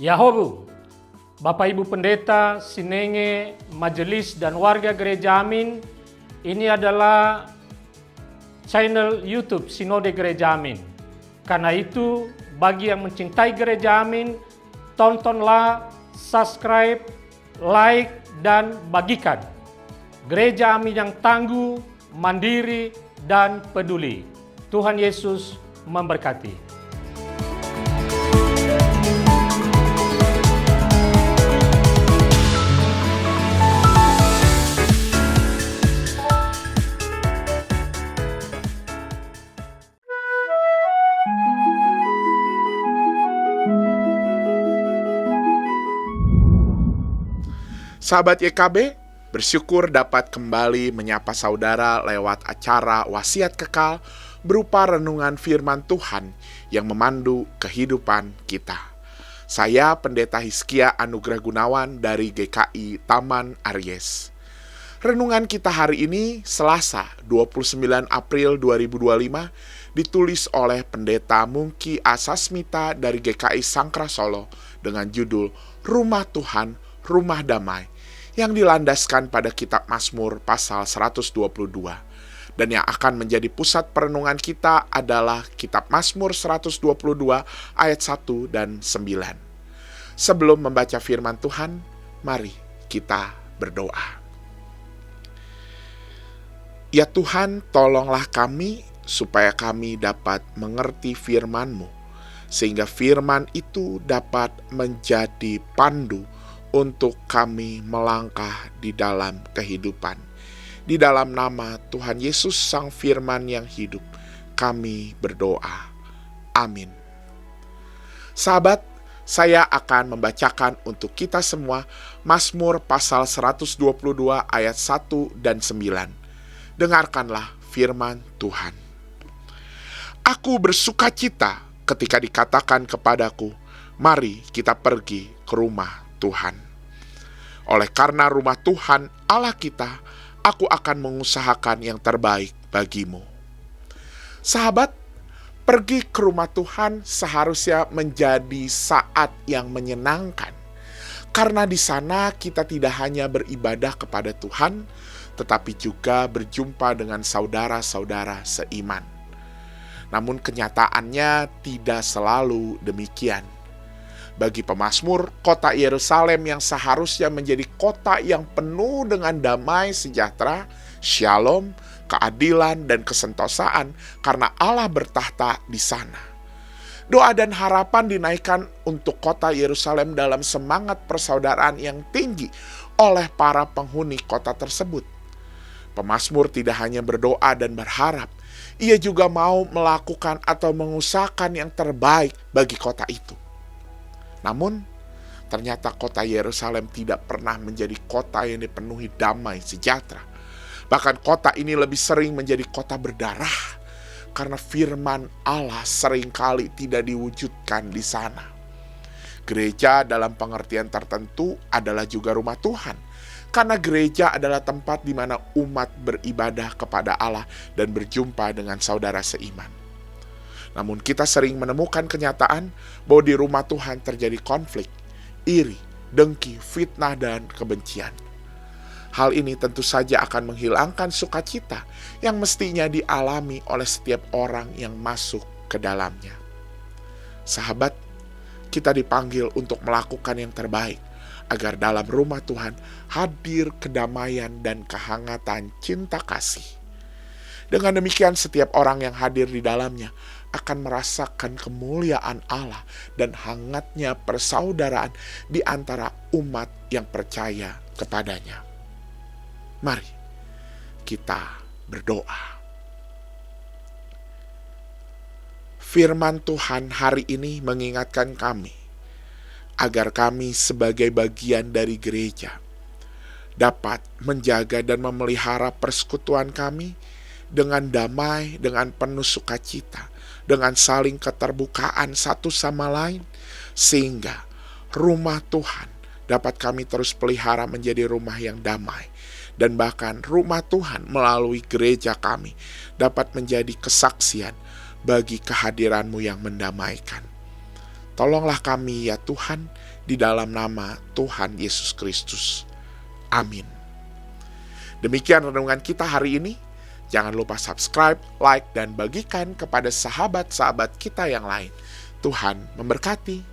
Yahobu, Bapak Ibu Pendeta, Sinenge, Majelis dan warga Gereja Amin, ini adalah channel YouTube Sinode Gereja Amin. Karena itu, bagi yang mencintai Gereja Amin, tontonlah, subscribe, like, dan bagikan. Gereja Amin yang tangguh, mandiri, dan peduli. Tuhan Yesus memberkati. Sahabat YKB, bersyukur dapat kembali menyapa saudara lewat acara Wasiat Kekal berupa renungan firman Tuhan yang memandu kehidupan kita. Saya Pendeta Hizkia Anugrah Gunawan dari GKI Taman Aries. Renungan kita hari ini Selasa 29 April 2025 ditulis oleh Pendeta Mungki Asasmita dari GKI Sangkra Solo dengan judul Rumah Tuhan, Rumah Damai, yang dilandaskan pada kitab Mazmur pasal 122. Dan yang akan menjadi pusat perenungan kita adalah kitab Mazmur 122 ayat 1 dan 9. Sebelum membaca firman Tuhan, mari kita berdoa. Ya Tuhan, tolonglah kami supaya kami dapat mengerti firman-Mu, sehingga firman itu dapat menjadi pandu untuk kami melangkah di dalam kehidupan. Di dalam nama Tuhan Yesus Sang Firman yang hidup, kami berdoa. Amin. Sahabat, saya akan membacakan untuk kita semua Mazmur pasal 122 ayat 1 dan 9. Dengarkanlah firman Tuhan. Aku bersukacita ketika dikatakan kepadaku, mari kita pergi ke rumah Tuhan. Oleh karena rumah Tuhan Allah kita, aku akan mengusahakan yang terbaik bagimu. Sahabat, pergi ke rumah Tuhan seharusnya menjadi saat yang menyenangkan. Karena di sana kita tidak hanya beribadah kepada Tuhan, tetapi juga berjumpa dengan saudara-saudara seiman. Namun kenyataannya tidak selalu demikian. Bagi pemazmur, kota Yerusalem yang seharusnya menjadi kota yang penuh dengan damai sejahtera, shalom, keadilan, dan kesentosaan karena Allah bertahta di sana. Doa dan harapan dinaikkan untuk kota Yerusalem dalam semangat persaudaraan yang tinggi oleh para penghuni kota tersebut. Pemazmur tidak hanya berdoa dan berharap, ia juga mau melakukan atau mengusahakan yang terbaik bagi kota itu. Namun, ternyata kota Yerusalem tidak pernah menjadi kota yang dipenuhi damai sejahtera. Bahkan kota ini lebih sering menjadi kota berdarah, karena firman Allah seringkali tidak diwujudkan di sana. Gereja dalam pengertian tertentu adalah juga rumah Tuhan, karena gereja adalah tempat di mana umat beribadah kepada Allah dan berjumpa dengan saudara seiman. Namun kita sering menemukan kenyataan bahwa di rumah Tuhan terjadi konflik, iri, dengki, fitnah, dan kebencian. Hal ini tentu saja akan menghilangkan sukacita yang mestinya dialami oleh setiap orang yang masuk ke dalamnya. Sahabat, kita dipanggil untuk melakukan yang terbaik, agar dalam rumah Tuhan hadir kedamaian dan kehangatan cinta kasih. Dengan demikian setiap orang yang hadir di dalamnya akan merasakan kemuliaan Allah dan hangatnya persaudaraan di antara umat yang percaya kepadanya. Mari kita berdoa. Firman Tuhan hari ini mengingatkan kami agar kami sebagai bagian dari gereja dapat menjaga dan memelihara persekutuan kami dengan damai, dengan penuh sukacita, dengan saling keterbukaan satu sama lain, sehingga rumah Tuhan dapat kami terus pelihara menjadi rumah yang damai, dan bahkan rumah Tuhan melalui gereja kami dapat menjadi kesaksian bagi kehadiran-Mu yang mendamaikan. Tolonglah kami ya Tuhan, di dalam nama Tuhan Yesus Kristus. Amin. Demikian renungan kita hari ini. Jangan lupa subscribe, like, dan bagikan kepada sahabat-sahabat kita yang lain. Tuhan memberkati.